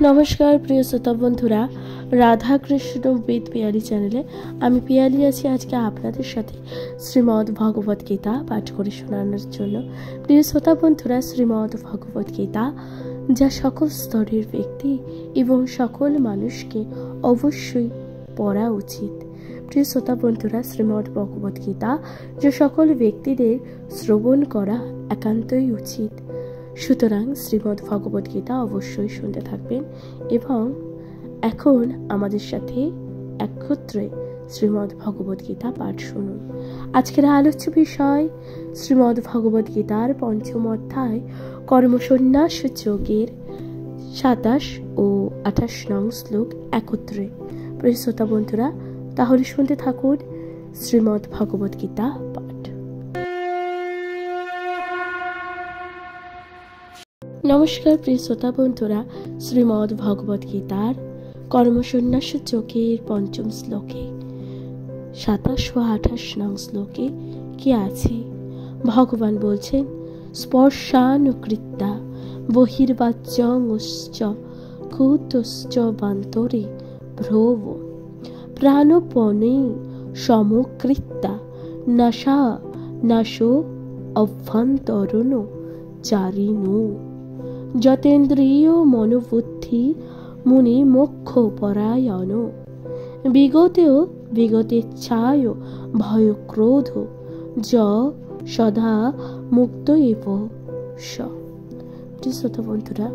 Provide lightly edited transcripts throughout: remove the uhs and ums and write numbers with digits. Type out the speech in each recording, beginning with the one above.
নমস্কার প্রিয় শ্রোতা বন্ধুরা, রাধা কৃষ্ণ বেদ পিয়ালি চ্যানেলে আমি পিয়ালি আছি আজকে আপনাদের সাথে শ্রীমদ্ ভগবত গীতা পাঠ করে শোনানোর জন্য। প্রিয় শ্রোতা বন্ধুরা, শ্রীমদ্ ভগবত গীতা যা সকল স্তরের ব্যক্তি এবং সকল মানুষকে অবশ্যই পড়া উচিত। প্রিয় শ্রোতা বন্ধুরা, শ্রীমদ্ ভগবত গীতা যা সকল ব্যক্তিদের শ্রবণ করা একান্তই উচিত। সুতরাং শ্রীমদ্ ভগবত গীতা অবশ্যই শুনতে থাকবেন এবং এখন আমাদের সাথে একত্রে শ্রীমদ্ ভগবত গীতা পাঠ শুনুন। আজকের আলোচ্য বিষয় শ্রীমদ্ ভগবত গীতার পঞ্চম অধ্যায় কর্মসন্ন্যাস যোগের ২৭ ও ২৮ নং শ্লোক একত্রে। প্রিয় শ্রোতা বন্ধুরা, তাহলে শুনতে থাকুন শ্রীমদ্ ভগবত গীতা পাঠ। নমস্কার প্রিয় শ্রোতা বন্ধুরা, শ্রীমদ্ ভগবত গীতার কর্মসন্ন্যাস যোগের পঞ্চম শ্লোকে ২৭ ও ২৮ নং শ্লোকে কি আছে? ভগবান বলছেন, স্পর্শানুকৃত্যা বহির্বাচ্যংশ্চ কুতশ্চ বান্তরে ভ্রব প্রাণপণে সমকৃত্যা নাশা নাশো অভ্যন্তরণ চারিণো যতেন্দ্রিয় মনোবুদ্ধি মুনি মোক্ষ পরায়ণ বিগতেও বিগতেচ্ছায় ভয় ক্রোধ য সদা মুক্ত এব স। শ্রোতা বন্ধুরা,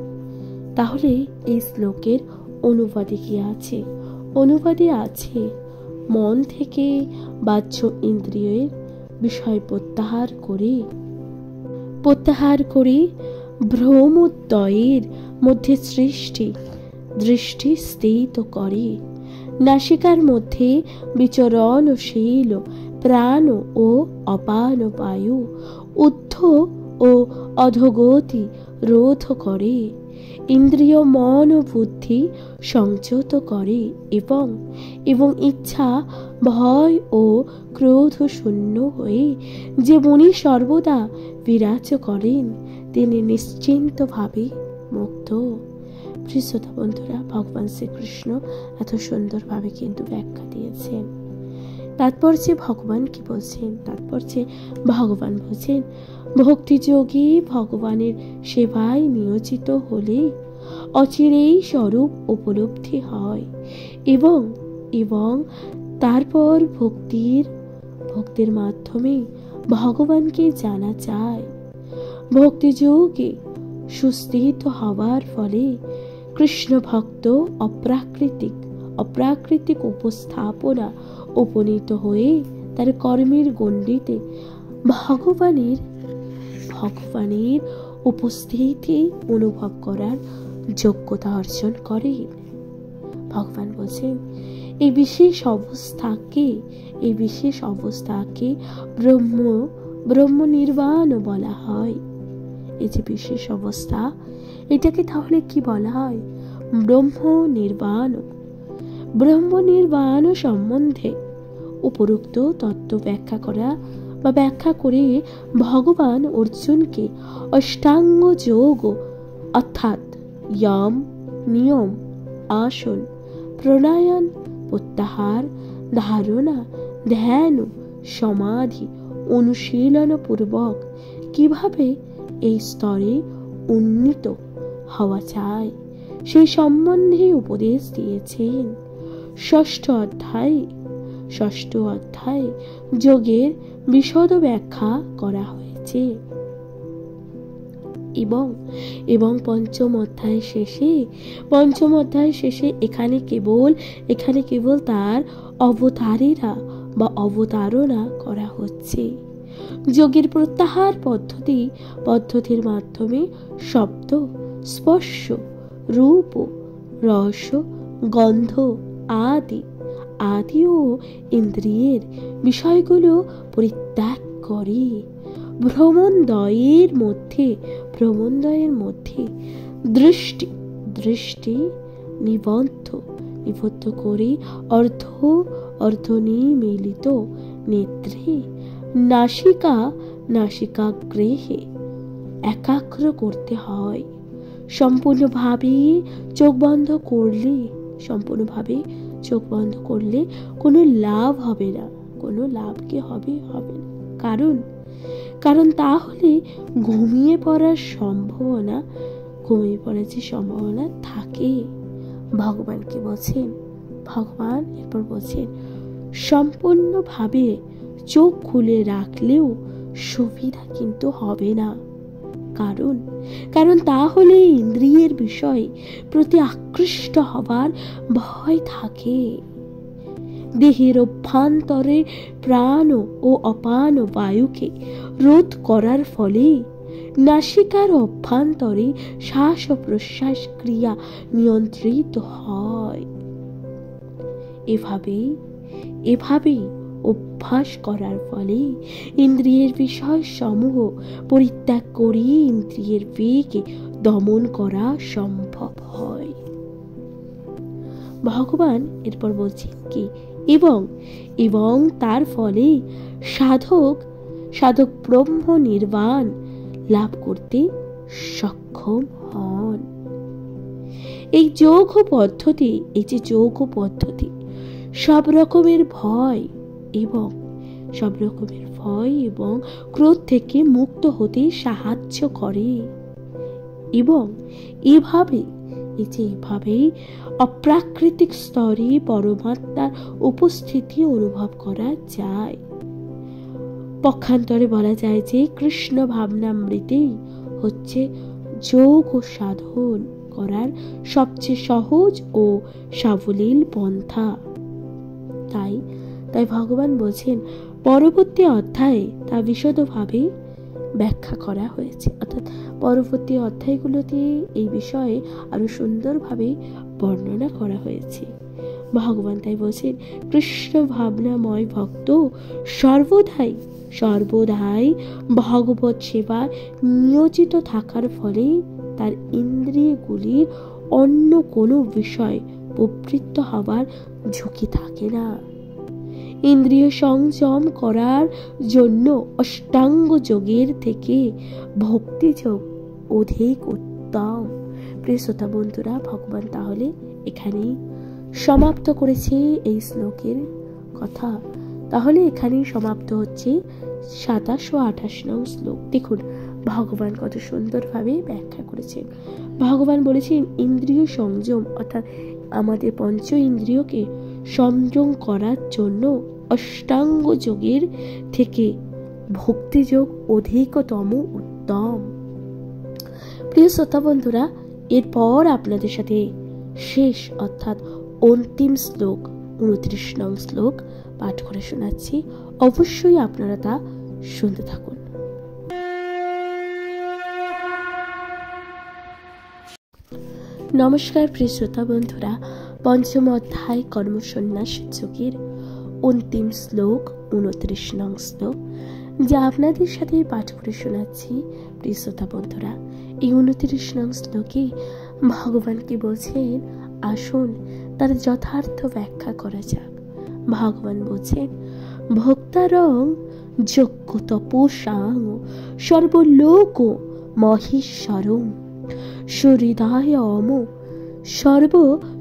তাহলে এই শ্লোকের অনুবাদে কি আছে? অনুবাদে আছে, মন থেকে বাহ্য ইন্দ্রিয়ের বিষয় প্রত্যাহার করে ভ্রমোদয়ের মধ্যে দৃষ্টি স্থিত করে, নাসিকার মধ্যে বিচরণশীল প্রাণ ও অপান বায়ু ঊর্ধ্ব ও অধোগতি রোধ করে, ইন্দ্রিয় মন ও বুদ্ধি সংযত করে এবং ইচ্ছা ভয় ও ক্রোধ শূন্য হয়ে যে মুনি সর্বদা বিরাজ করেন তিনি নিশ্চিন্তভাবে মুক্ত। প্রিয় শ্রোতা বন্ধুরা, ভগবান শ্রীকৃষ্ণ এত সুন্দরভাবে কিন্তু ব্যাখ্যা দিয়েছেন। তাৎপর্যে ভগবান কি বলছেন? তাৎপর্যে ভগবান বলছেন, ভক্তিযোগী ভগবানের সেবায় নিয়োজিত হলে অচিরেই স্বরূপ উপলব্ধি হয় এবং তারপর ভক্তির মাধ্যমে ভগবানকে জানা যায়। ভক্তিযোগে সুস্থিত হওয়ার ফলে কৃষ্ণ ভক্ত অপ্রাকৃতিক উপস্থাপনা উপনীত হয়ে তার কর্মের গণ্ডিতে ভগবানের উপস্থিতি অনুভব করার যোগ্যতা অর্জন করেন। ভগবান বলছেন, এই বিশেষ অবস্থাকে ব্রহ্ম নির্বাণ বলা হয়। এই যে বিশেষ অবস্থা, এটাকে তাহলে কি বলা হয়? ব্রহ্ম নির্বাণ সম্বন্ধে উপরোক্ত তত্ত্ব ব্যাখ্যা করে ভগবান অর্জুনকে অষ্টাঙ্গ যোগ অর্থাৎ যম, নিয়ম, আসন, প্রাণায়াম, প্রত্যাহার, ধারণা, ধ্যান, সমাধি অনুশীলন পূর্বক কিভাবে এই স্তরে উন্নীত হওয়া যায় সেই সম্বন্ধে উপদেশ দিয়েছেন। ষষ্ঠ অধ্যায়ে যোগের বিশদ ব্যাখ্যা করা হয়েছে এবং পঞ্চম অধ্যায় শেষে এখানে কেবল তার অবতারণা করা হচ্ছে। যোগের প্রত্যাহার পদ্ধতির মাধ্যমে শব্দ, স্পর্শ, রূপ, রস, গন্ধ আদি ও ইন্দ্রিয়ের বিষয়গুলো পরিত্যাগ করে ভ্রমণদ্বয়ের মধ্যে দৃষ্টি নিবদ্ধ করে অর্ধনিমিলিত নেত্রে নাসিকাগ্রেহে একাগ্র করতে হয়। সম্পূর্ণভাবে চোখ বন্ধ করলে কোনো লাভ হবে না, কোনো লাভ কি হবে না। কারণ তাহলে ঘুমিয়ে পড়ার যে সম্ভাবনা থাকে। ভগবান এরপর বলছেন সম্পূর্ণভাবে চোখ খুলে রাখলেও সুবিধা কিন্তু হবে না, কারণ তাহলে ইন্দ্রিয়ের বিষয় প্রতি আকৃষ্ট হবার ভয় থাকে। দেহের অভ্যন্তরে প্রাণ ও অপান বায়ুকে রোধ করার ফলে নাসিকার অভ্যন্তরে শ্বাস ও প্রশ্বাস ক্রিয়া নিয়ন্ত্রিত হয়। এভাবেই অভ্যাস করার ফলে ইন্দ্রিয়ের বিষয় সমূহ পরিত্যাগ করে ইন্দ্রিয়ের বেগে দমন করা সম্ভব হয়। ভগবান এরপর বলছেন কি, এবং তার ফলে সাধক ব্রহ্ম নির্বাণ লাভ করতে সক্ষম হন। এই যোগ পদ্ধতি সব রকমের ভয় এবং ক্রোধ থেকে মুক্ত হতে সাহায্য করে, এবং এভাবেই অপ্রাকৃতিক স্তরে পরমাত্মার উপস্থিতি অনুভব করা যায়। পক্ষান্তরে বলা যায় যে কৃষ্ণ ভাবনামৃতেই হচ্ছে যোগ ও সাধন করার সবচেয়ে সহজ ও সাবলীল পন্থা। তাই ভগবান বলছেন পরবর্তী অধ্যায়ে তা বিশদভাবে ব্যাখ্যা করা হয়েছে, অর্থাৎ পরবর্তী অধ্যায়গুলোতে এই বিষয়ে আরো সুন্দরভাবে বর্ণনা করা হয়েছে। ভগবান তাই বলছেন কৃষ্ণ ভাবনাময় ভক্ত সর্বদাই ভগবত সেবায় নিয়োজিত থাকার ফলে তার ইন্দ্রিয়গুলির অন্য কোনো বিষয় প্রবৃত্ত হবার ঝুঁকি থাকে না। ইন্দ্রিয় সংযম করার জন্য অষ্টাঙ্গ যোগের থেকে ভক্তিযোগ অধিক উত্তম। প্রিয় শ্রোতা বন্ধুরা, ভগবান তাহলে এখানেই সমাপ্ত করেছে এই শ্লোকের কথা। তাহলে এখানেই সমাপ্ত হচ্ছে 27 ও 28 নং শ্লোক। দেখুন ভগবান কত সুন্দরভাবে ব্যাখ্যা করেছেন। ভগবান বলেছেন ইন্দ্রিয় সংযম, অর্থাৎ আমাদের পঞ্চ ইন্দ্রিয়কে সংযম করার জন্য অষ্টাঙ্গ যোগের থেকে ভক্তিযোগ অধিকতম উত্তম। প্রিয় শ্রোতা বন্ধুরা, এরপর আপনাদের সাথে শেষ অর্থাৎ অন্তিম শ্লোক 29 নং শ্লোক পাঠ করে শোনাচ্ছি। অবশ্যই আপনারা তা শুনতে থাকুন। নমস্কার প্রিয় শ্রোতা বন্ধুরা, পঞ্চম অধ্যায় কর্মসন্ন্যাস যোগের অন্তিম শ্লোক 29 নং শ্লোক যা আপনাদের সাথে পাঠ করে শোনাচ্ছি। প্রিয় শ্রোতা বন্ধুরা, এই 29 নং শ্লোকে ভগবান কি বলছেন আসুন তার যথার্থ ব্যাখ্যা করা যাক। ভগবান বলছেন ভক্তারং যজ্ঞ তপসাং সর্বলোক মহেশ্বরং সুহৃদয়ম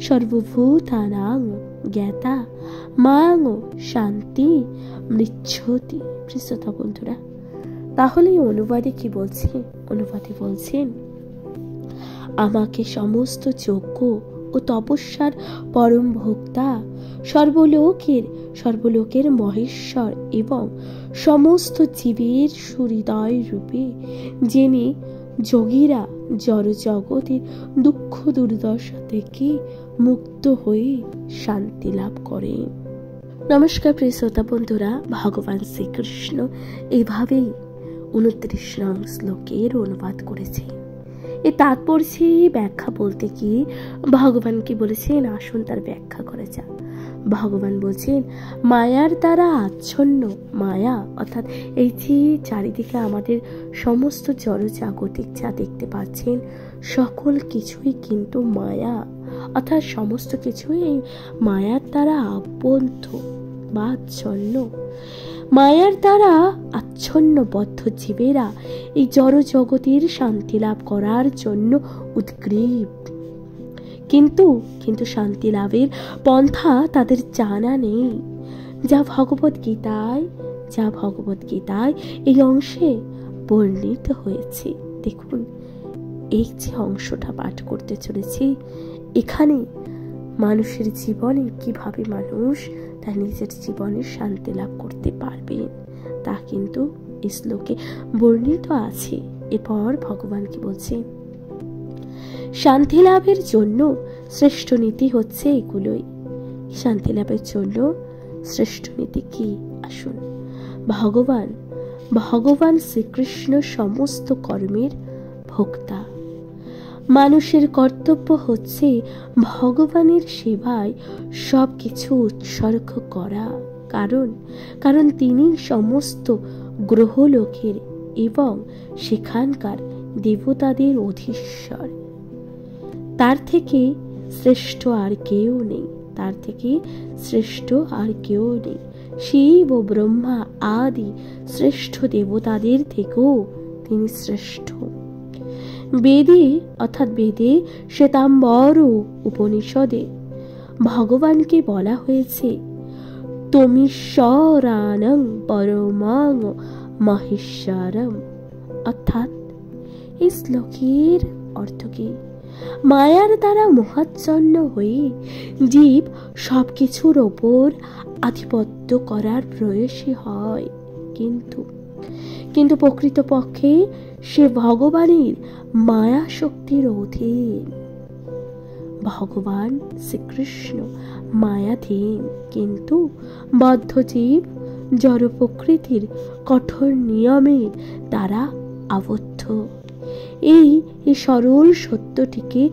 সর্বভূতানাং জ্ঞাতা মাং শান্তি মৃচ্ছতি। প্রিয় বন্ধুরা, তাহলে অনুবাদে কি বলছে? অনুবাদে বলছেন আমাকে সমস্ত যজ্ঞ ও তপস্যার পরম ভোক্তা, সর্বলোকের মহেশ্বর এবং সমস্ত জীবের সুহৃদয় রূপে জেনে যোগীরা জড় জগতের দুঃখ দুর্দশা থেকে মুক্ত হয়ে শান্তি লাভ করে। নমস্কার প্রিয় শ্রোতা বন্ধুরা, ভগবান শ্রীকৃষ্ণ এইভাবেই 29 নং শ্লোকের অনুবাদ করেছে। এই তাৎপর্যে ব্যাখ্যা বলতে গিয়ে ভগবান কি বলেছেন আসুন তার ব্যাখ্যা করা যাক। ভগবান বলছেন মায়ার দ্বারা আচ্ছন্ন, মায়া অর্থাৎ এই যে চারিদিকে আমাদের সমস্ত জড়জাগতিক যা দেখতে পাচ্ছেন সকল কিছুই কিন্তু মায়া, অর্থাৎ সমস্ত কিছুই এই মায়ার দ্বারা আবদ্ধ বা আচ্ছন্ন। মায়ার দ্বারা আচ্ছন্নবদ্ধ জীবেরা এই জড় জগতের শান্তি লাভ করার জন্য উদ্গ্রীব, কিন্তু শান্তি লাভের পন্থা তাদের জানা নেই, যা ভগবদ্গীতায় এই অংশে বর্ণিত হয়েছে। দেখুন, এই যে অংশটা পাঠ করতে চলেছি, এখানে মানুষের জীবনে কিভাবে মানুষ তার নিজের জীবনে শান্তি লাভ করতে পারবেন তা কিন্তু এই শ্লোকে বর্ণিত আছে। এরপর ভগবান কি বলছেন, শান্তি লাভের জন্য শ্রেষ্ঠ নীতি হচ্ছে এগুলোই। শান্তি লাভের জন্য শ্রেষ্ঠ নীতি কি? আসুন, ভগবান শ্রীকৃষ্ণ সমস্ত কর্মের ভোক্তা। মানুষের কর্তব্য হচ্ছে ভগবানের সেবায় সবকিছু উৎসর্গ করা, কারণ তিনি সমস্ত গ্রহলোকের এবং সেখানকার দেবতাদের অধীশ্বর। তার থেকে শ্রেষ্ঠ আর কেউ নেই। শিব ও ব্রহ্মা আদি শ্রেষ্ঠ দেবতাদের থেকেও তিনি শ্রেষ্ঠ। বেদে শ্বেতাম্বর উপনিষদে ভগবানকে বলা হয়েছে তমীশ্বরানং পরমং মহেশ্বরম। অর্থাৎ এই শ্লোকের অর্থ কি? মায়ার দ্বারা মোহাচ্ছন্ন হয়ে জীব সবকিছুর ওপর আধিপত্য করার প্রয়াসী হয়, কিন্তু প্রকৃতপক্ষে সে ভগবানের মায়া শক্তির অধীন। ভগবান শ্রীকৃষ্ণ মায়াধীন, কিন্তু বদ্ধ জীব জড় প্রকৃতির কঠোর নিয়মের দ্বারা আবদ্ধ। এই সরল সত্যটিকে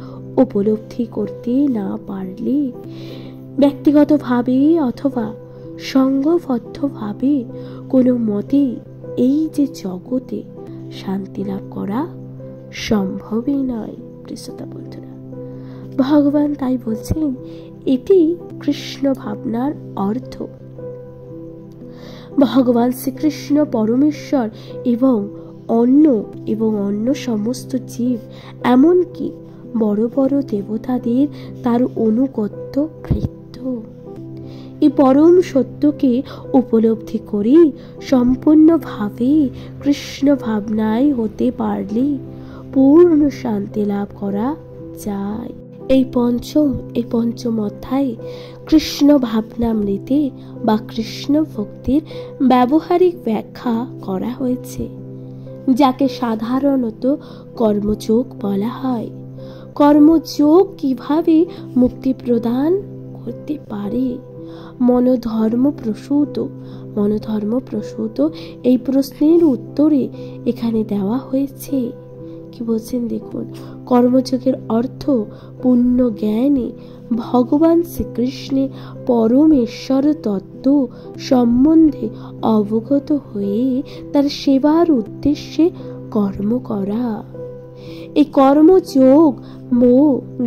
উপলব্ধি করতে না পারলে ব্যক্তিগতভাবে অথবা সংঘবদ্ধভাবে কোনো মতে এই যে জগতে শান্তি লাভ করা সম্ভবই নয়। প্রিয়তা বন্ধুরা, ভগবান তাই বলছেন, এটি কৃষ্ণ ভাবনার অর্থ। ভগবান শ্রীকৃষ্ণ পরমেশ্বর এবং অন্য সমস্ত জীব, এমনকি বড় বড় দেবতাদের তার অনুগত্য ভৃত্য। এই পরম সত্যকে উপলব্ধি করি সম্পূর্ণভাবে কৃষ্ণ ভাবনায় হতে পারলে পূর্ণ শান্তি লাভ করা যায়। এই পঞ্চম অধ্যায়ে কৃষ্ণ ভাবনামৃতে বা কৃষ্ণ ভক্তির ব্যবহারিক ব্যাখ্যা করা হয়েছে, যাকে সাধারণত কর্মযোগ বলা হয়। কর্মযোগ কিভাবে মুক্তি প্রদান করতে পারে? মনোধর্মপ্রসূত এই প্রশ্নের উত্তরে এখানে দেওয়া হয়েছে। কি বলছেন দেখুন, কর্মযোগের অর্থ পূর্ণ জ্ঞানে ভগবান শ্রীকৃষ্ণের পরমেশ্বর তত্ত্ব সম্বন্ধে অবগত হয়ে তার সেবার উদ্দেশ্যে কর্ম করা। এই কর্মযোগ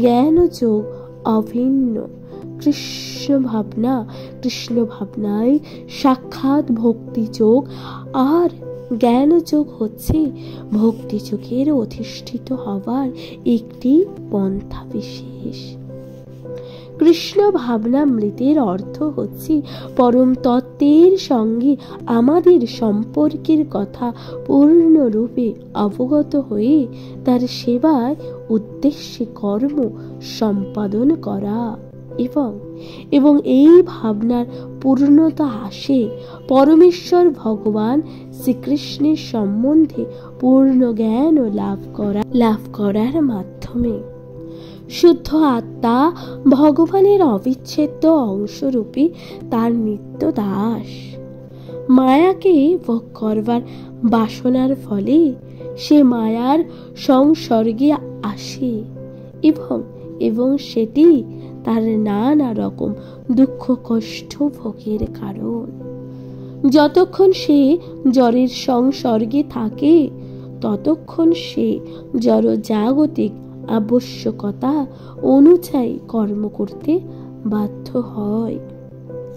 জ্ঞানযোগ অভিন্ন। কৃষ্ণ ভাবনায় সাক্ষাৎ ভক্তিযোগ আর জ্ঞানযোগ হচ্ছে ভক্তিযোগের অধিষ্ঠিত হবার একটি পন্থা বিশেষ। কৃষ্ণ ভাবনামৃতের অর্থ হচ্ছে পরম তত্ত্বের সঙ্গে আমাদের সম্পর্কের কথা পূর্ণরূপে অবগত হয়ে তার সেবায় উদ্দেশ্যে কর্ম সম্পাদন করা এবং এই ভাবনার পূর্ণতা আসে পরমেশ্বর ভগবান শ্রীকৃষ্ণের সম্বন্ধে পূর্ণ জ্ঞান লাভ করার মাধ্যমে। শুদ্ধ আত্মা ভগবানের অবিচ্ছেদ্য অংশরূপী তার নিত্য দাস। মায়াকে ভোগ করবার বাসনার ফলে সে মায়ার সংসর্গে আসে এবং সেটি তার নানা রকম দুঃখ কষ্ট ভোগের কারণ। যতক্ষণ সে জড়ের সংসর্গে থাকে ততক্ষণ সে জড় জাগতিক আবশ্যকতা অনুযায়ী কর্ম করতে বাধ্য হয়।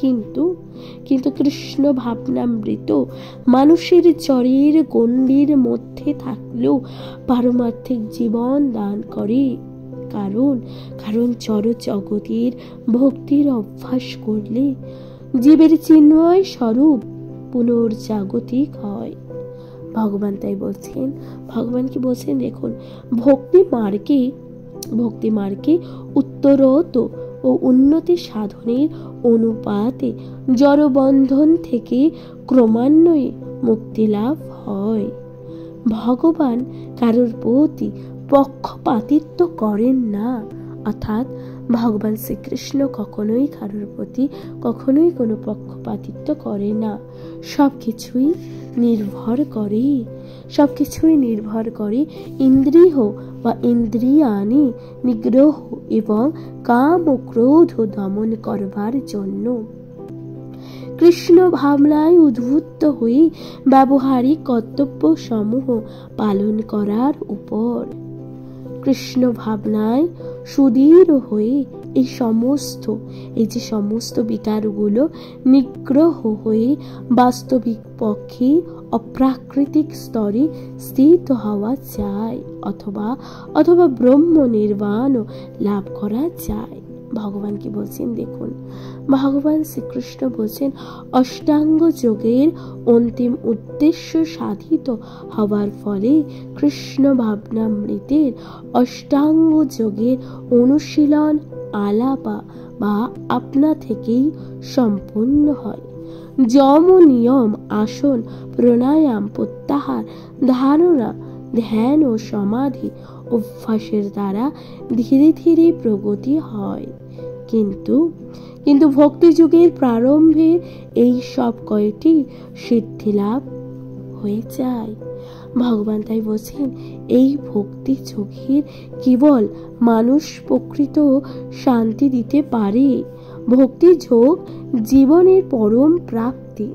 কিন্তু কৃষ্ণ ভাবনামৃত মানুষের চরের গণ্ডির মধ্যে থাকলেও পারমার্থিক জীবন দান করে। কারণ জড় জগতের ভক্তির অভ্যাস করলে জীবের চিন্ময় স্বরূপ পুনর্জাগতিক হয়। ভগবান কি বলছেন দেখুন, ভক্তি মার্গে উত্তরোত্ত ও উন্নতি সাধনের অনুপাতে জড়বন্ধন থেকে ক্রমান্বয়ে মুক্তি লাভ হয়। ভগবান কারোর প্রতি পক্ষপাতিত্ব করেন না, অর্থাৎ ভগবান শ্রীকৃষ্ণ কখনোই কারোর প্রতি কোনো পক্ষপাতিত্ব করে না। সবকিছুই নির্ভর করে ইন্দ্রিয় বা ইন্দ্রিয়ানি নিগ্রহ এবং কাম ও ক্রোধ দমন করবার জন্য। কৃষ্ণ ভাবনায় উদ্বুদ্ধ হয়ে ব্যবহারিক কর্তব্য সমূহ পালন করার উপর। কৃষ্ণ ভাবনায় সুদৃঢ় হয়ে এই সমস্ত বিকারগুলো নিগ্রহ হয়ে বাস্তবিক পক্ষে অপ্রাকৃতিক স্তরে স্থিত হওয়া যায়, অথবা ব্রহ্ম নির্বাণ লাভ করা যায়। ভগবান কি বলছেন দেখুন, ভগবান শ্রীকৃষ্ণ বলছেন অষ্টাঙ্গ যোগের অন্তিম উদ্দেশ্য সাধিত হওয়ার ফলে কৃষ্ণ ভাবনামৃতের অষ্টাঙ্গ যোগের অনুশীলন আলাপা বা আপনা থেকেই সম্পন্ন হয়। যম নিয়ম, আসন, প্রাণায়াম, প্রত্যাহার, ধারণা, ধ্যান ও সমাধি অভ্যাসের দ্বারা ধীরে ধীরে প্রগতি হয়। কিন্তু ভক্তি যুগের প্রারম্ভে এই সব কয়টি সিদ্ধি লাভ হয়ে যায়। ভগবান তাই বলছেন এই ভক্তি যোগের কেবল মানুষ প্রকৃত শান্তি দিতে পারে। ভক্তি যোগ জীবনের পরম প্রাপ্তি।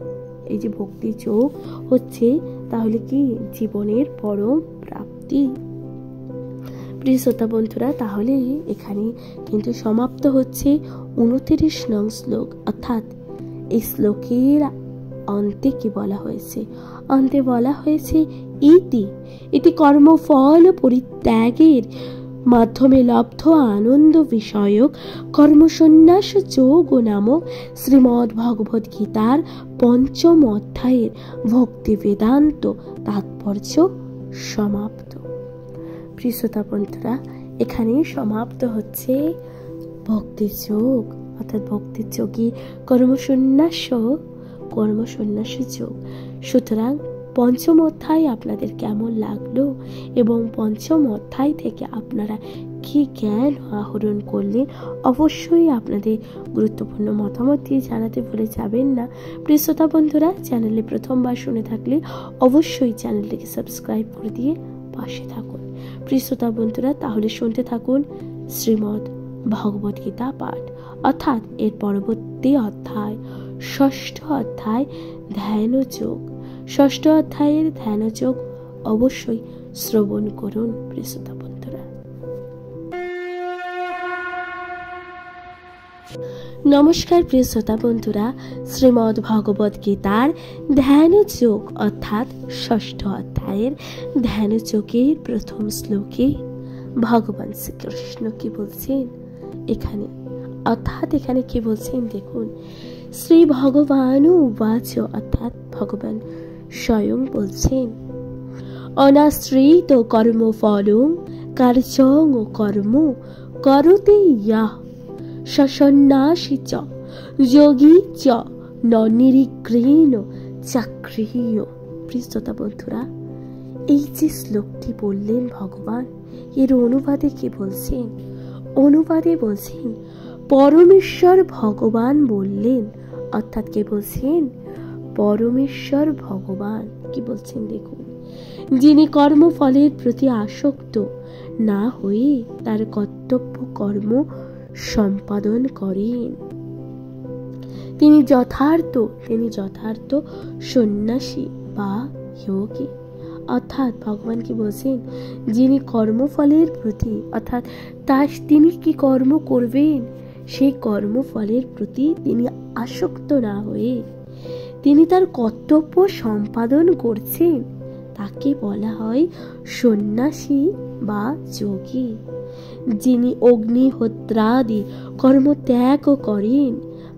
এই যে ভক্তি যোগ হচ্ছে তাহলে কি জীবনের পরম প্রাপ্তি। প্রিয় শ্রোতা বন্ধুরা, তাহলে এখানে কিন্তু সমাপ্ত হচ্ছে 29 নং শ্লোক। অর্থাৎ এই শ্লোকের অন্তে কি বলা হয়েছে? অন্তে বলা হয়েছে ইতি কর্মফল পরিত্যাগের মাধ্যমে লব্ধ আনন্দ বিষয়ক কর্মসন্ন্যাস যোগ নামক শ্রীমদ্ ভগবদ গীতার 5ম অধ্যায়ের ভক্তি বেদান্ত তাৎপর্য সমাপ্ত। প্রিয় শ্রোতা বন্ধুরা, এখানে সমাপ্ত হচ্ছে ভক্তি যোগ, অর্থাৎ ভক্তি যোগী কর্মসন্ন্যাস যোগ। সুতরাং 5ম অধ্যায় আপনাদের কেমন লাগলো এবং 5ম অধ্যায় থেকে আপনারা কি জ্ঞান আহরণ করলেন, অবশ্যই আপনাদের গুরুত্বপূর্ণ মতামত দিয়ে জানাতে ভুলে যাবেন না। প্রিয় শ্রোতা বন্ধুরা, চ্যানেলে প্রথমবার শুনে থাকলে অবশ্যই চ্যানেলটিকে সাবস্ক্রাইব করে দিয়ে পাশে থাকুন। প্রিয় শ্রোতা বন্ধুরা, তাহলে শুনতে থাকুন শ্রীমদ্ ভগবদ গীতা পাঠ, অর্থাৎ এর পরবর্তী অধ্যায় 6ষ্ঠ অধ্যায় ধ্যান যোগ। 6ষ্ঠ অধ্যায়ের ধ্যান যোগ অবশ্যই শ্রবণ করুন। প্রিয় শ্রোতা বন্ধুরা, নমস্কার। প্রিয় শ্রোতা বন্ধুরা, শ্রীমদ্ ভগবদ গীতার ধ্যান যোগ অর্থাৎ 6ষ্ঠ অধ্যায়ের ধ্যান যোগের প্রথম শ্লোকে ভগবান শ্রীকৃষ্ণ কি বলছেন এখানে, অর্থাৎ এখানে কি বলছেন দেখুন। শ্রী ভগবান উবাচ, অর্থাৎ ভগবান স্বয়ং বলছেন অনাশ্রিত কর্মফলং কার্যং কর্ম করতে ইয়াহ সসন্ন্যাসী চ যোগী চ নিরিক্রীণ চাকরিয়। প্রিয় শ্রোতা বন্ধুরা, এই যে শ্লোকটি বললেন ভগবান, এর অনুবাদে কি বলছেন? অনুবাদে বলছেন পরমেশ্বর ভগবান বললেন, অর্থাৎ কে বলছেন? পরমেশ্বর ভগবান কি বলছেন দেখুন, যিনি কর্মফলের প্রতি আসক্ত না হয়ে তার কর্তব্য কর্ম সম্পাদন করেন, তিনি যথার্থ সন্ন্যাসী বা যোগী। অর্থাৎ ভগবান কি বলছেন, যিনি কর্মফলের প্রতি, অর্থাৎ তিনি কি কর্ম করবেন সেই কর্মফলের প্রতি তিনি আসক্ত না হয়ে তিনি তার কর্তব্য সম্পাদন করছেন, তাকে বলা হয় সন্ন্যাসী বা যোগী। যিনি অগ্নিহোত্রাদি কর্ম ত্যাগ করেন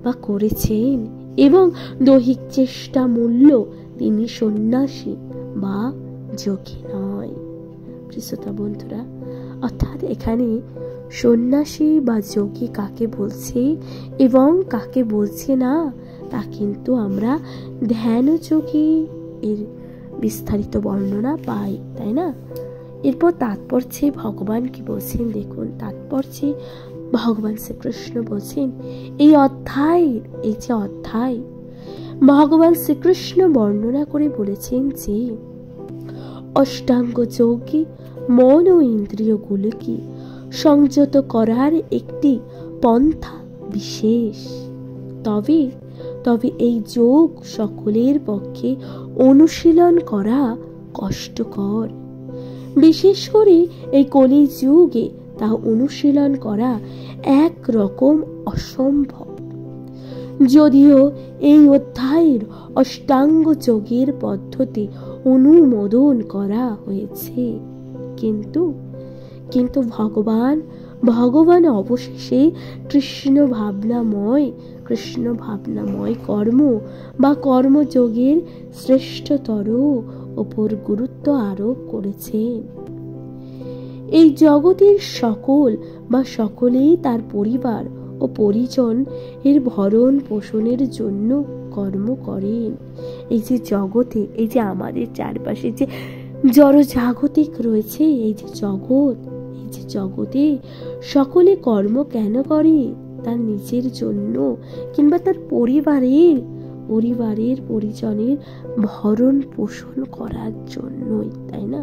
বা করেছেন এবং দৈহিক চেষ্টা মূল্য, তিনি সন্ন্যাসী বা যোগী নয়। শ্রোতা বন্ধুরা, অর্থাৎ এখানে সন্ন্যাসী বা যোগী কাকে বলছে এবং কাকে বলছে না, তা কিন্তু আমরা ধ্যান যোগী এর বিস্তারিত বর্ণনা পাই, তাই না? এরপর তাৎপর্যে ভগবান কি বলছেন দেখুন। তাৎপর্যে ভগবান শ্রীকৃষ্ণ বলছেন, এই যে অধ্যায় ভগবান শ্রীকৃষ্ণ বর্ণনা করে বলেছেন যে অষ্টাঙ্গ যোগী মন ও ইন্দ্রিয়গুলোকে সংযত করার একটি পন্থা বিশেষ। তবে এই যোগ সকলের পক্ষে অনুশীলন করা কষ্টকর। বিশেষ করে এই কলি যুগে তা অনুশীলন করা এক রকম অসম্ভব। যদিও এই অধ্যায়ের অষ্টাঙ্গ যোগের পদ্ধতি অনুমোদন করা হয়েছে, কিন্তু ভগবান অবশেষে কৃষ্ণ ভাবনাময় কর্ম বা কর্মযোগের শ্রেষ্ঠতর ওপর গুরুত্ব আরোপ করেছেন। এই জগতের সকলেই তার পরিবার ও পরিজন এর ভরণ পোষণের জন্য কর্ম করেন। এই যে জগতে, এই যে আমাদের চারপাশে যে জড়জাগতিক রয়েছে, এই যে জগতে সকলে কর্ম কেন করে? তার নিজের জন্য কিংবা তার পরিবারের পরিজনের ভরণ পোষণ করার জন্যই, তাই না?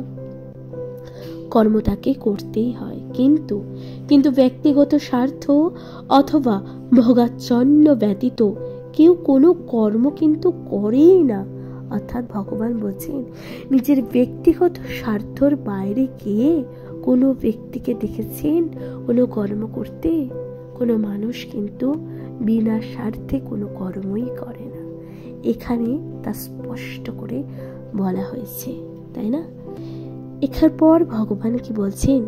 কর্ম তাকে করতেই হয়, কিন্তু ব্যক্তিগত স্বার্থ অথবা ভোগাচ্ছন্ন ব্যতীত কেউ কোনো কর্ম কিন্তু করেই না। অর্থাৎ ভগবান বলছেন, নিজের ব্যক্তিগত স্বার্থর বাইরে গিয়ে কোনো ব্যক্তিকে দেখেছেন কোনো কর্ম করতে? কোনো মানুষ কিন্তু বিনা স্বার্থে কোনো কর্মই করে না। এখানে তা স্পষ্ট করে বলা হয়েছে, তাই না? এখার পর ভগবান কি বলছেন,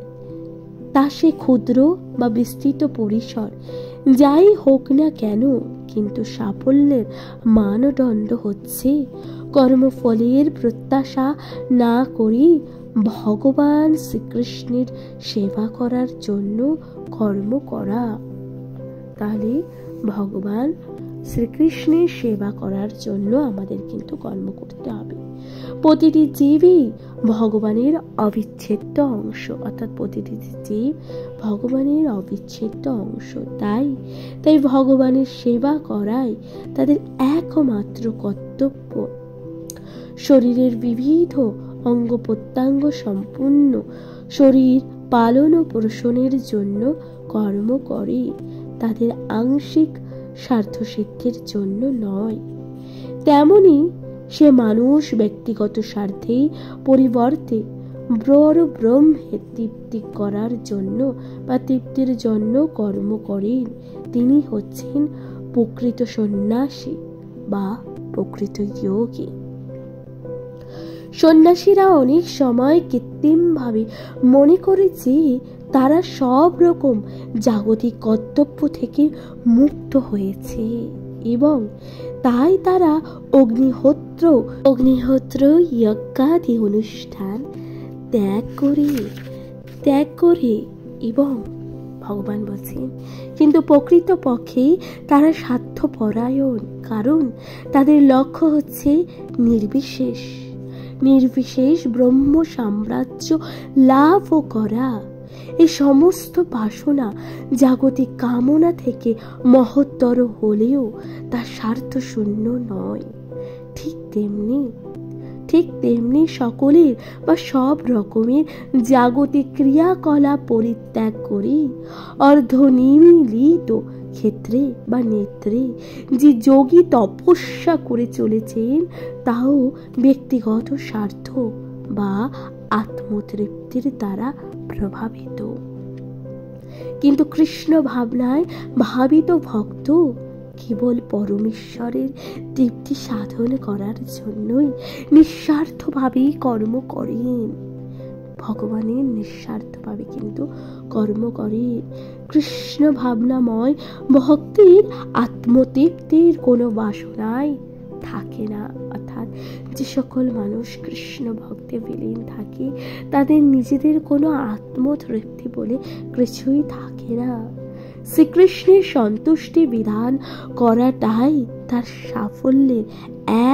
তা সে ক্ষুদ্র বা বিস্তৃত পরিসর যাই হোক না কেন, কিন্তু সাফল্যের মানদণ্ড হচ্ছে কর্মফলের প্রত্যাশা না করি ভগবান শ্রীকৃষ্ণের সেবা করার জন্য কর্ম করা। তাহলে ভগবান শ্রীকৃষ্ণের সেবা করার জন্য আমাদের কিন্তু কর্ম করতে হবে। প্রতিটি জীবই ভগবানের অবিচ্ছেদ্য অংশ, অর্থাৎ প্রতিটি জীব ভগবানের অবিচ্ছেদ্য অংশ। তাই ভগবানের সেবা করাই তাদের একমাত্র কর্তব্য। শরীরের বিবিধ অঙ্গ প্রত্যঙ্গ সম্পূর্ণ শরীর পালন ও পোষণের জন্য কর্ম করে, তাদের আংশিক স্বার্থসিদ্ধির জন্য নয়। তেমনি সে মানুষ ব্যক্তিগত স্বার্থেই পরিবর্তে বড় ব্রহ্মে তৃপ্তি করার জন্য বা তৃপ্তির জন্য কর্ম করেন। তিনি হচ্ছেন প্রকৃত সন্ন্যাসী বা প্রকৃত যোগী। সন্ন্যাসীরা অনেক সময় কৃত্রিমভাবে মনে করে যে তারা সব রকম জাগতিক কর্তব্য থেকে মুক্ত হয়েছে এবং তাই তারা অগ্নিহোত্র যজ্ঞাদি অনুষ্ঠান ত্যাগ করে এবং ভগবান বলছেন, কিন্তু প্রকৃতপক্ষে তারা স্বার্থপরায়ণ, কারণ তাদের লক্ষ্য হচ্ছে নির্বিশেষ ব্রহ্ম সাম্রাজ্য লাভ করা। এই সমস্ত বাসনা জাগতিক কামনা থেকে মহত্তর হলেও তা স্বার্থ শূন্য নয়। ঠিক তেমনি সকলের বা সব রকমের জাগতিক ক্রিয়াকলাপ পরিত্যাগ করে অর্ধনিমিলিত ক্ষেত্রে বা নেত্রে যে যোগী তপস্যা করে চলেছেন, তাও ব্যক্তিগত স্বার্থ বা আত্মতৃপ্তির দ্বারা প্রভাবিত। কিন্তু কৃষ্ণ ভাবনায় ভাবিত ভক্ত কেবল পরমেশ্বরের তৃপ্তি সাধন করার জন্যই নিঃস্বার্থভাবে কর্ম করেন। ভগবানের নিঃস্বার্থভাবে কিন্তু কর্ম করে। কৃষ্ণ ভাবনাময় ভক্তির আত্মতৃপ্তির কোনো বাসনায় থাকে না। অর্থাৎ যে সকল মানুষ কৃষ্ণ ভক্তে বিলীন থাকে তাদের নিজেদের কোনো আত্মতৃপ্তি বলে কিছুই থাকে না। শ্রীকৃষ্ণের সন্তুষ্টি বিধান করাটাই তার সাফল্যের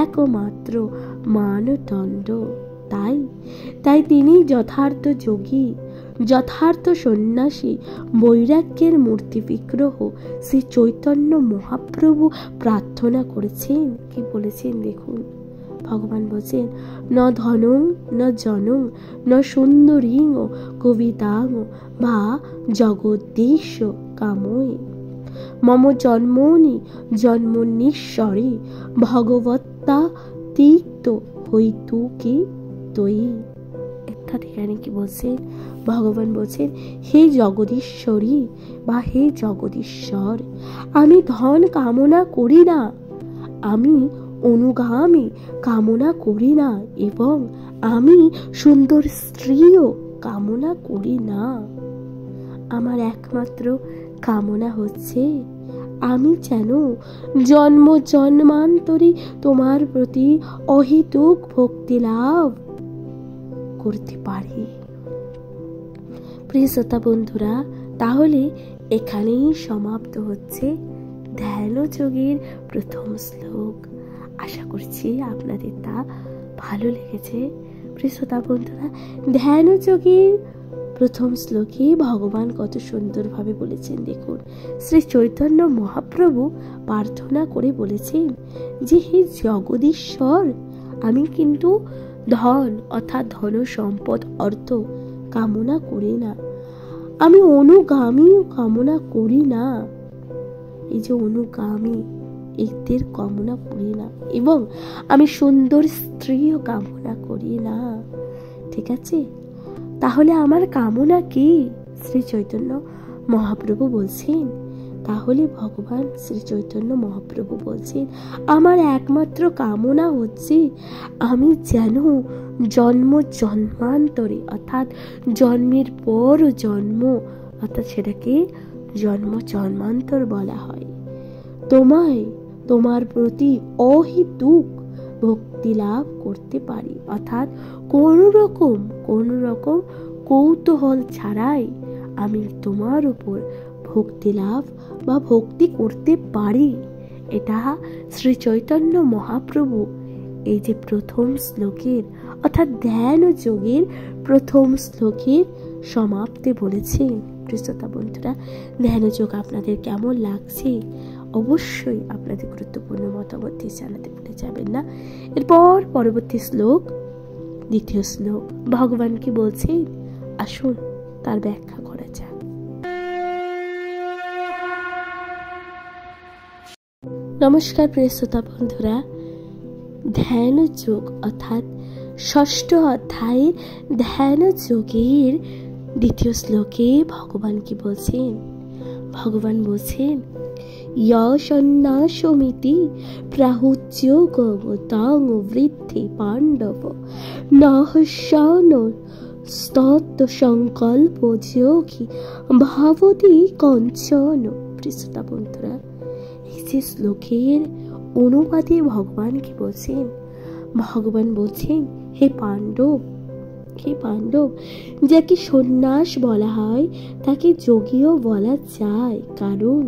একমাত্র মানদণ্ড। তাই তিনি যথার্থ যোগী, যথার্থ সন্ন্যাসী, বৈরাগ্যের মূর্তি বিগ্রহ শ্রী চৈতন্য মহাপ্রভু প্রার্থনা করেছেন। কি বলেছেন দেখুন, ভগবান বলছেন, ন ধনং ন জনং ন সুন্দরীং কবিতাং বা জগদ্দীশ কাময়ে মম জন্মনি জন্মনীশ্বরে ভগবত্তা তিক্ত হইতু কি তৈ। অর্থাৎ এখানে কি বলছেন, ভগবান বলছেন, হে জগদীশ্বরী বা হে জগদীশ্বর, আমি ধন কামনা করি না, আমি অনুগামী কামনা করি না, এবং আমি সুন্দর স্ত্রীও কামনা করি না। আমার একমাত্র কামনা হচ্ছে আমি যেন জন্ম জন্মান্তরে তোমার প্রতি অহেতুক ভক্তি লাভ করতে পারি। প্রিয় শ্রোতা বন্ধুরা, তাহলে এখানেই সমাপ্ত হচ্ছে ধ্যান যোগের প্রথম শ্লোক। আশা করছি আপনাদের তা ভালো লেগেছে। প্রিয় শ্রোতা বন্ধুরা, ধ্যান যোগের প্রথম শ্লোকে ভগবান কত সুন্দরভাবে বলেছেন দেখুন। শ্রী চৈতন্য মহাপ্রভু প্রার্থনা করে বলেছেন যে হে জগদীশ্বর, আমি কিন্তু ধন অর্থাৎ ধন সম্পদ অর্থ কামনা করি না, আমি অনুগামী কামনা করি না। এই যে অনুগামী এদের কামনা করি না, এবং আমি সুন্দর স্ত্রীও কামনা করি না। ঠিক আছে, তাহলে আমার কামনা কি? শ্রী চৈতন্য মহাপ্রভু বলছেন, তাহলে ভগবান শ্রী চৈতন্য মহাপ্রভু বলছেন, আমার একমাত্র কামনা হচ্ছে আমি যেন জন্ম জন্মান্তরে অর্থাৎ জন্মের পর জন্ম অর্থাৎ সেটাকে জন্ম জন্মান্তর বলা হয়, তোমার প্রতি অহেতুক ভক্তি লাভ করতে পারি। অর্থাৎ কোন রকম কৌতূহল ছাড়াই আমি তোমার উপর ভক্তি লাভ বা ভক্তি করতে পারি। এটা শ্রী চৈতন্য মহাপ্রভু এই যে প্রথম শ্লোকের অর্থাৎ ধ্যান যোগের প্রথম শ্লোকের সমাপ্তি বলেছেন। শ্রোতা বন্ধুরা, ধ্যান যোগ আপনাদের কেমন লাগছে অবশ্যই আপনাদের গুরুত্বপূর্ণ মতামত দিয়ে জানাতে ভুলে যাবেন না। এরপর পরবর্তী শ্লোক, দ্বিতীয় শ্লোক, ভগবান কি বলছেন আসুন তার ব্যাখ্যা করা যাক। নমস্কার প্রিয় শ্রোতা বন্ধুরা, ধ্যান যোগ অর্থাৎ ষষ্ঠ অধ্যায়ের ধ্যান যোগের দ্বিতীয় শ্লোকে ভগবান কি বলছেন? ভগবান বলছেন, সন্ন্যাসমিতি প্রাহুচ্যোগতাং বৃদ্ধি পাণ্ডব নহস্যান স্তত্ব সংকল্প যোগী ভাবতি কঞ্চন। শ্রোতা বন্ধুরা, এই যে শ্লোকের অনুবাদে ভগবান কি বলছেন? ভগবান বলছেন, হে পাণ্ডব, যাকে সন্ন্যাস বলা হয় তাকে যোগীও বলা যায়, কারণ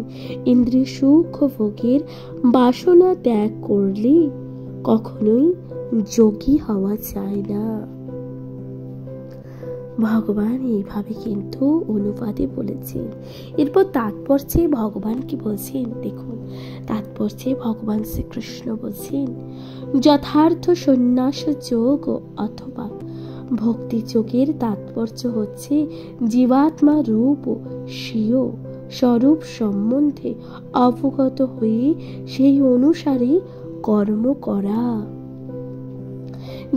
ইন্দ্রিয় সুখ ভোগের বাসনা ত্যাগ করলে কখনোই যোগী হওয়া যায় না। ভগবান এইভাবে কিন্তু অনুবাদে বলেছেন। এরপর তাৎপর্যে ভগবান কি বলছেন দেখুন। তাৎপর্যে ভগবান শ্রীকৃষ্ণ বলছেন, যথার্থ সন্ন্যাস যোগ অথবা ভক্তি যোগের তাৎপর্য হচ্ছে জীবাত্মা রূপ স্বীয় স্বরূপ সম্বন্ধে অবগত হয়ে সেই অনুসারে কর্ম করা।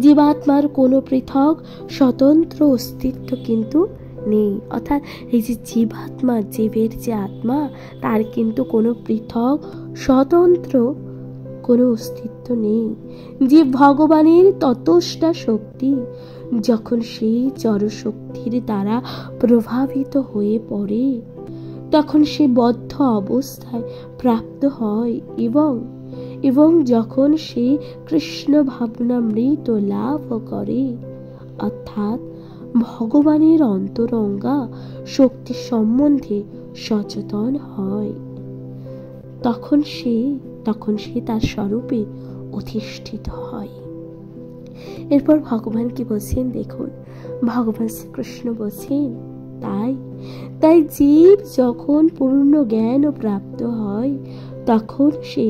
জীবাত্মার কোনো পৃথক স্বতন্ত্র অস্তিত্ব কিন্তু নেই। অর্থাৎ এই যে জীবাত্মা, জীবের যে আত্মা, তার কিন্তু কোনো পৃথক স্বতন্ত্র কোনো অস্তিত্ব নেই। জীব ভগবানের ততষ্টা শক্তি। যখন সেই জড়শক্তির দ্বারা প্রভাবিত হয়ে পড়ে, তখন সে বদ্ধ অবস্থায় প্রাপ্ত হয় এবং যখন সে কৃষ্ণ ভাবনামৃত লাভ করে, অর্থাৎ ভগবানের অন্তরঙ্গা শক্তি সম্বন্ধে সচেতন হয়, তখন সে তার স্বরূপে অধিষ্ঠিত হয়। এরপর ভগবান কি বলছেন দেখুন, ভগবান শ্রীকৃষ্ণ বলছেন, তাই জীব যখন পূর্ণ জ্ঞান প্রাপ্ত হয়, তখন সে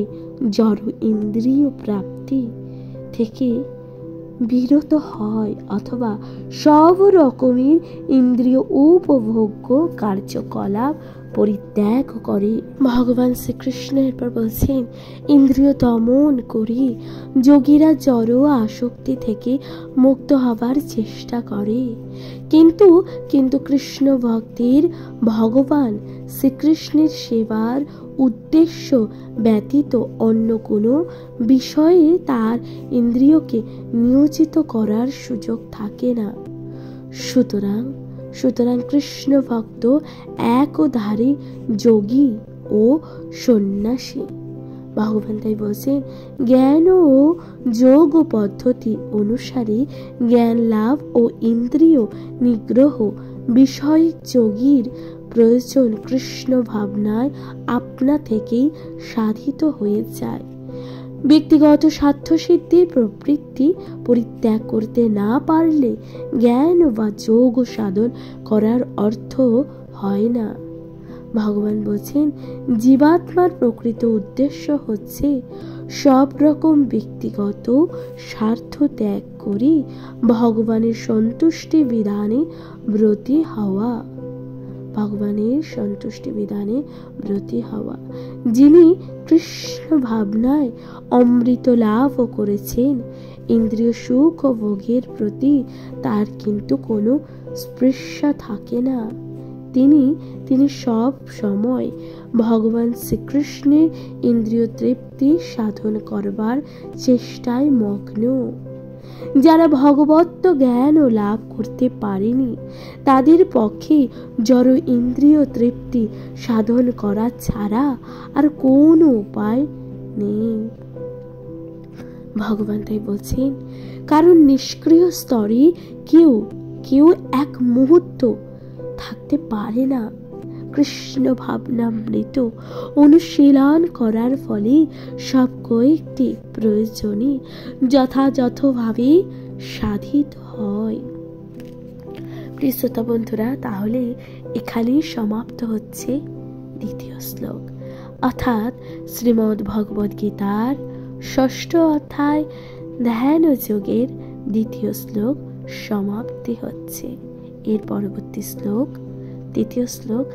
জড় ইন্দ্রিয় প্রাপ্তি থেকে বিরত হয় অথবা সব রকমের ইন্দ্রিয় উপভোগ্য কার্যকলাপ পরিত্যাগ করে। ভগবান শ্রীকৃষ্ণ এরপর বলছেন, ইন্দ্রিয় দমন করে যোগীরা জড় আসক্তি থেকে মুক্ত হবার চেষ্টা করে। কিন্তু কৃষ্ণ ভক্তির ভগবান শ্রীকৃষ্ণের সেবার উদ্দেশ্য ব্যতীত অন্য কোনো বিষয়ে তার ইন্দ্রিয়কে নিয়োজিত করার সুযোগ থাকে না। সুতরাং কৃষ্ণ ভক্ত একধারী যোগী ও সন্ন্যাসী। ভগবান তাই বলছেন, জ্ঞান ও যোগ পদ্ধতি অনুসারে জ্ঞান লাভ ও ইন্দ্রিয় নিগ্রহ বিষয় যোগীর প্রয়োজন কৃষ্ণ ভাবনায় আপনা থেকেই সাধিত হয়ে যায়। ব্যক্তিগত স্বার্থসিদ্ধির প্রবৃত্তি পরিত্যাগ করতে না পারলে জ্ঞান বা যোগ সাধন করার অর্থ হয় না। ভগবান বলছেন, জীবাত্মার প্রকৃত উদ্দেশ্য হচ্ছে সব রকম ব্যক্তিগত স্বার্থ ত্যাগ করে ভগবানের সন্তুষ্টি বিধানে ব্রতী হওয়া। যিনি কৃষ্ণ ভাবনায় অমৃত লাভ করেছেন, ইন্দ্রিয় সুখ ও ভোগের প্রতি তার কিন্তু কোনো স্পৃহা থাকে না। তিনি সব সময় ভগবান শ্রীকৃষ্ণের ইন্দ্রিয় তৃপ্তি সাধন করবার চেষ্টায় মগ্ন। যারা ভগবত্ব জ্ঞান ও লাভ করতে পারেনি, তাদের পক্ষে জড় ইন্দ্রিয় তৃপ্তি সাধন করা ছাড়া আর কোনো উপায় নেই। ভগবান তাই বলছেন, কারণ নিষ্ক্রিয় স্তরে কেউ এক মুহূর্ত থাকতে পারে না। কৃষ্ণ ভাবনামৃত অনুশীলন করার ফলে সব কয়েকটি প্রয়োজনই যথাযথভাবে সাধিত হয়। প্রিয় শ্রোতা বন্ধুরা, তাহলে এখানেই সমাপ্ত হচ্ছে দ্বিতীয় শ্লোক, অর্থাৎ শ্রীমদ্ ভগবদ গীতার 6ষ্ঠ অধ্যায় ধ্যান যোগের দ্বিতীয় শ্লোক সমাপ্তি হচ্ছে। এর পরবর্তী শ্লোক, তৃতীয় শ্লোক,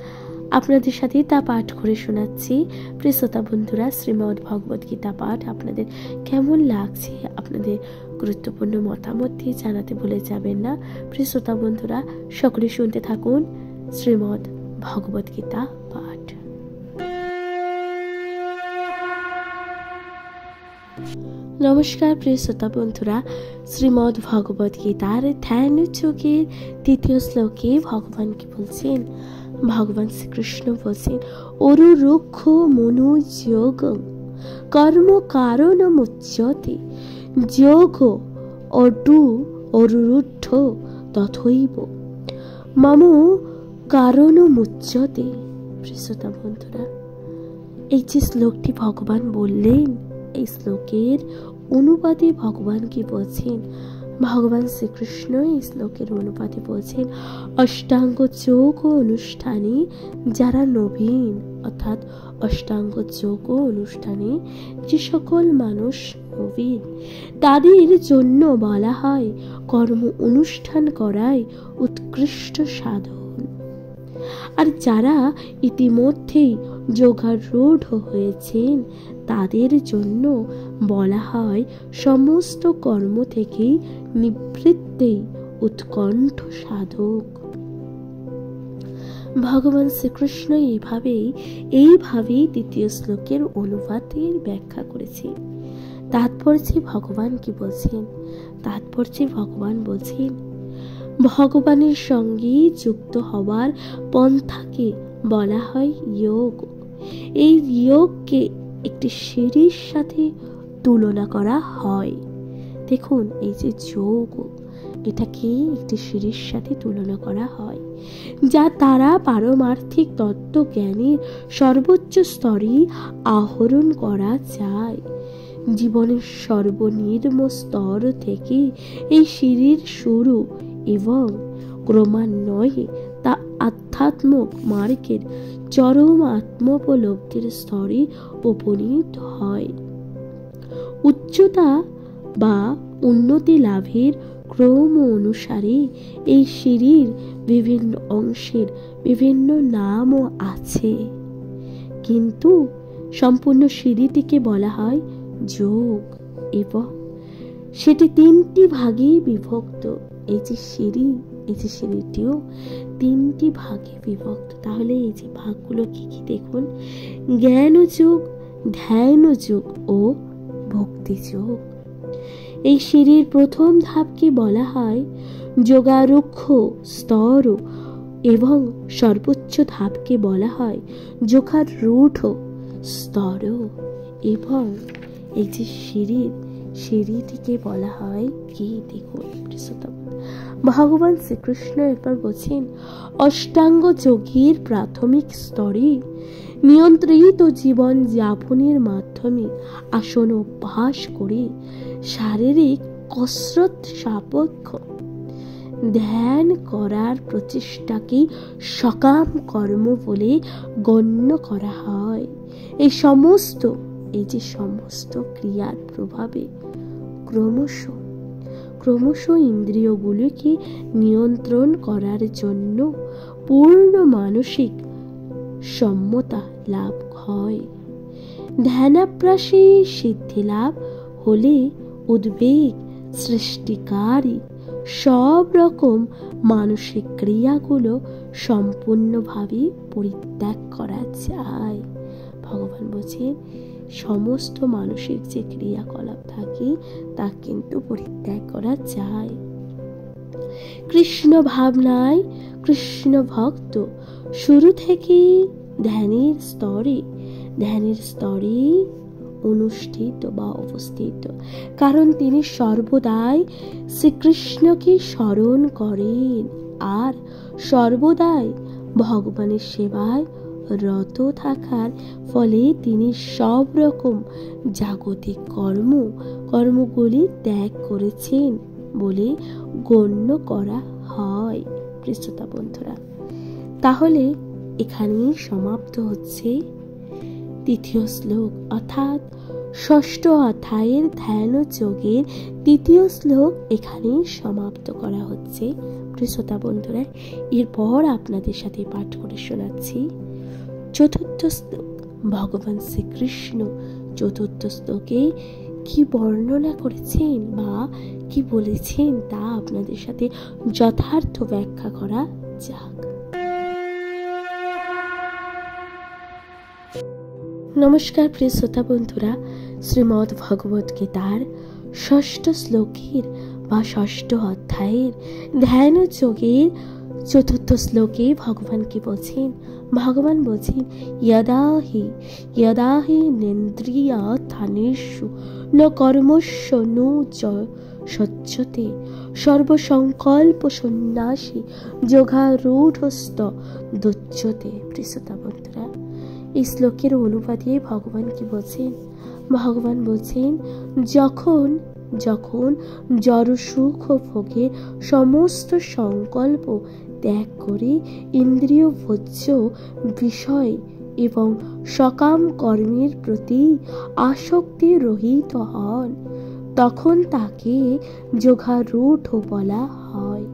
আপনাদের সাথে তা পাঠ করে শোনাচ্ছি। প্রিয় শ্রোতা বন্ধুরা, শ্রীমদ্ ভগবদ গীতা পাঠ আপনাদের কেমন লাগছে, আপনাদের গুরুত্বপূর্ণ মতামত দিয়ে জানাতে ভুলে যাবেন না। প্রিয় শ্রোতা বন্ধুরা, সকলে শুনতে থাকুন শ্রীমদ্ ভগবদ গীতা পাঠ। নমস্কার প্রিয় শ্রোতা বন্ধুরা, শ্রীমদ্ ভগবদ গীতার ধ্যান যোগের তৃতীয় শ্লোকে ভগবান কি বলছেন? ভগবান শ্রীকৃষ্ণ বলছেন, অরুরুক্ষ মনোযোগ কর্ম কারণ মুচ্যতে যোগ অরুরুদ্ধ তথৈব মম কারণ মুচ্যতে। প্রিয় শ্রোতা বন্ধুরা, এই যে শ্লোকটি ভগবান বললেন, এই শ্লোকের অনুবাদে ভগবান কি বলছেন? ভগবান শ্রীকৃষ্ণ এই শ্লোকের অনুবাদে বলছেন, অষ্টাঙ্গ যোগ অনুষ্ঠানে যারা নবীন, অর্থাৎ অষ্টাঙ্গ যোগ অনুষ্ঠানে যে সকল মানুষ নবীন, তাদের জন্য বলা হয় কর্ম অনুষ্ঠান করাই উৎকৃষ্ট সাধন। আর যারা ইতিমধ্যেই যোগারূঢ় হয়েছেন, তাদের জন্য বলা হয় সমস্ত কর্ম থেকেই নিবৃত্তেই উৎকণ্ঠ সাধক। ভগবান শ্রীকৃষ্ণ এইভাবেই দ্বিতীয় শ্লোকের অনুবাদের ব্যাখ্যা করেছেন। তাৎপর্যে ভগবান কি বলছেন? তাৎপর্যে ভগবান বলছেন, ভগবানের সঙ্গে যুক্ত হওয়ার পন্থাকে বলা হয় যোগ। এই যোগকে একটি সিঁড়ির সাথে তুলনা করা হয়। দেখুন, এই যে যোগ, এটাকে একটি সিঁড়ির সাথে তুলনা করা হয়, যা তারা পারমার্থিক তত্ত্ব জ্ঞানের সর্বোচ্চ স্তরে আহরণ করা যায়। জীবনের সর্বনিম্ন স্তর থেকে এই সিঁড়ির শুরু এবং ক্রমান্বয়ে তা আধ্যাত্মিক মার্গের চরম আত্মোপলব্ধির স্তরে উপনীত হয়। উচ্চতা বা উন্নতি লাভের ক্রম অনুসারে এই সিঁড়ির বিভিন্ন অংশের বিভিন্ন নামও আছে, কিন্তু সম্পূর্ণ সিঁড়িটিকে বলা হয় যোগ এবং সেটি 3টি ভাগে বিভক্ত। এই যে সিঁড়িটিও 3টি ভাগে বিভক্ত। তাহলে এই যে ভাগগুলো কি কি দেখুন, জ্ঞান যোগ, ধ্যান যোগ ও ভক্তি যোগ। এই সিঁড়ির প্রথম ধাপকে বলা হয় যোগারূঢ় স্তর এবং সর্বোচ্চ ধাপকে বলা হয় যোগারূঢ় স্তর। এবং এই যে সিঁড়িটিকে বলা হয় কি দেখুন, ভগবান শ্রীকৃষ্ণ এরপর বলছেন, অষ্টাঙ্গ যোগের প্রাথমিক স্তরে নিয়ন্ত্রিত জীবন যাপনের মাধ্যমে আসন অভ্যাস করে শারীরিক কসরত সাপেক্ষ ধ্যান করার প্রচেষ্টাকে সকাম কর্ম বলে গণ্য করা হয়। এই সমস্ত ক্রিয়ার প্রভাবে ক্রমশ ইন্দ্রিয়গুলিকে নিয়ন্ত্রণ করার জন্য পূর্ণ মানসিক সম্যতা লাভ হয়। ধ্যানাভ্যাসে সিদ্ধি লাভ হলে উদ্বেগ সৃষ্টিকারী সব রকম মানসিক ক্রিয়াগুলো সম্পূর্ণভাবে পরিত্যাগ করা যায়। ভগবান বলছেন, সমস্ত মানসিক যে ক্রিয়াকলাপ থাকে তা কিন্তু পরিত্যাগ করা যায়। কৃষ্ণ ভাবনায় কৃষ্ণ ভক্ত শুরু থেকে ধ্যানের স্তরে অনুষ্ঠিত বা অবস্থিত, কারণ তিনি সর্বদাই শ্রীকৃষ্ণকে স্মরণ করেন আর সর্বদাই ভগবানের সেবায় রত থাকার ফলে তিনি সব রকম জাগতিক কর্মগুলি ত্যাগ করেছেন বলে গণ্য করা হয়। প্রিয়তা বন্ধুরা, তাহলে এখানেই সমাপ্ত হচ্ছে তৃতীয় শ্লোক, অর্থাৎ ষষ্ঠ অধ্যায়ের ধ্যান যোগের তৃতীয় শ্লোক এখানেই সমাপ্ত করা হচ্ছে। প্রিয়তা বন্ধুরা, এরপর আপনাদের সাথে পাঠ করে শোনাচ্ছি চতুর্থ শ্লোক। ভগবান শ্রীকৃষ্ণ চতুর্থ শ্লোকে কি বর্ণনা করেছেন বা কি বলেছেন তা আপনাদের সাথে যথার্থ ব্যাখ্যা করা যাক। নমস্কার প্রিয় শ্রোতা বন্ধুরা, শ্রীমদ্ ভগবত গীতার ষষ্ঠ শ্লোকের বা ষষ্ঠ অধ্যায়ের ধ্যান যোগের চতুর্থ শ্লোকে ভগবান কি বলছেন? ভগবান বলছেন, यदा हि नेन्द्रियार्थानेषु न कर्मस्य नु सज्जते सर्वसंकल्प सन्न्यासी যোগারূঢ়স্ত দুচ্যতে। প্রিয়তা বন্ধুরা, এই শ্লোকের অনুবাদে ভগবান কি বলছেন? ভগবান বলছেন, যখন জড় সুখ ভোগের সমস্ত সংকল্প ত্যাগ করে ইন্দ্রিয় ভোজ্য বিষয় এবং সকাম কর্মের প্রতি আসক্তি রহিত হন, তখন তাকে যোগারূঢ় বলা হয়।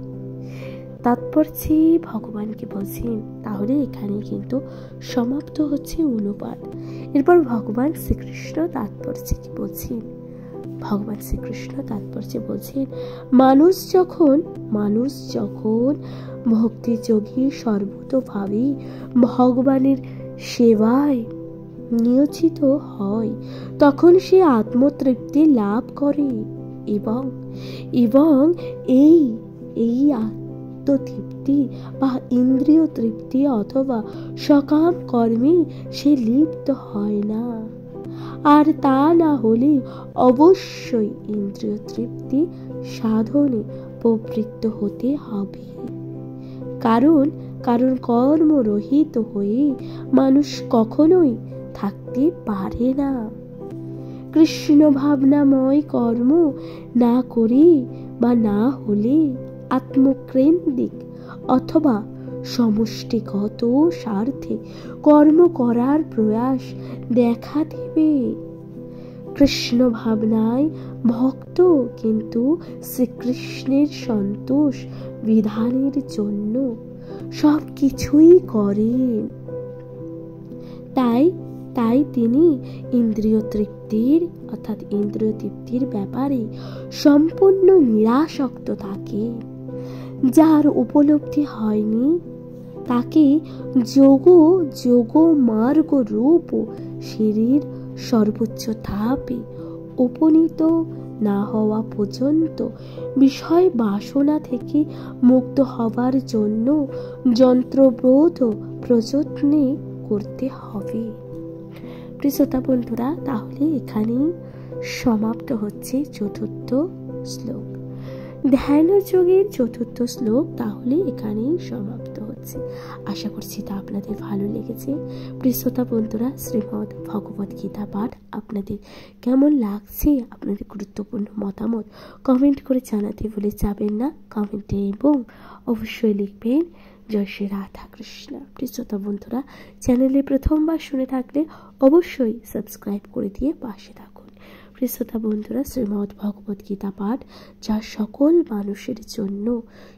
তাৎপর্যে ভগবান কি বলছেন? তাহলে এখানে কিন্তু সমাপ্ত হচ্ছে অনুবাদ। এরপর ভগবান শ্রীকৃষ্ণ তাৎপর্যে কি বলছেন? ভগবান শ্রীকৃষ্ণ তাৎপর্যে বলছেন, মানুষ যখন ভক্তিযোগী সর্বতোভাবে ভগবানের সেবায় নিয়োজিত হয়, তখন সে আত্মতৃপ্তি লাভ করে এবং এই আত্মতৃপ্তি বা ইন্দ্রিয় তৃপ্তি অথবা সকাম কর্মে সে লিপ্ত হয় না। আর তা না হলে অবশ্যই ইন্দ্রিয় তৃপ্তি সাধনে প্রবৃত্ত হতে হবে। কারণ কর্মরহিত হয়ে মানুষ কখনোই থাকতে পারে না। কৃষ্ণ ভাবনাময় কর্ম না করে বা না হলে আত্মকেন্দ্রিক অথবা সমষ্টিগত স্বার্থে কর্ম করার প্রয়াস দেখা দেবে। কৃষ্ণ ভাবনায় ভক্ত কিন্তু শ্রীকৃষ্ণের সন্তোষ বিধানের জন্য সব কিছুই করেন। তাই তিনি ইন্দ্রিয় তৃপ্তির ব্যাপারে সম্পূর্ণ নিরাসক্ত থাকেন। যার উপলব্ধি হয়নি তাকে যোগ মার্গ রূপ সিঁড়ির সর্বোচ্চ ধাপে উপনীত না হওয়া পর্যন্ত বিষয় বাসনা থেকে মুক্ত হবার জন্য যন্ত্রবোধ প্রযত্নে করতে হবে। প্রিয় শ্রোতা বন্ধুরা, তাহলে এখানেই সমাপ্ত হচ্ছে চতুর্থ শ্লোক। ধ্যান যোগের চতুর্থ শ্লোক তাহলে এখানেই সমাপ্ত হচ্ছে। আশা করছি তা আপনাদের ভালো লেগেছে। প্রিয় শ্রোতা বন্ধুরা, শ্রীমদ্ ভগবত গীতা পাঠ আপনাদের কেমন লাগছে, আপনাদের গুরুত্বপূর্ণ মতামত কমেন্ট করে জানাতে ভুলে যাবেন না কমেন্টে, এবং অবশ্যই লিখবেন জয় শ্রী রাধা কৃষ্ণ। প্রিয় শ্রোতা বন্ধুরা, চ্যানেলে প্রথমবার শুনে থাকলে অবশ্যই সাবস্ক্রাইব করে দিয়ে পাশে থাকুন। প্রিয় শ্রোতা বন্ধুরা, শ্রীমদ্ ভগবত গীতা পাঠ যা সকল মানুষের জন্য,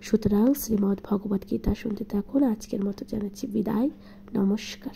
সুতরাং শ্রীমদ্ ভগবত গীতা শুনতে থাকুন। আজকের মতো জানাচ্ছি বিদায়, নমস্কার।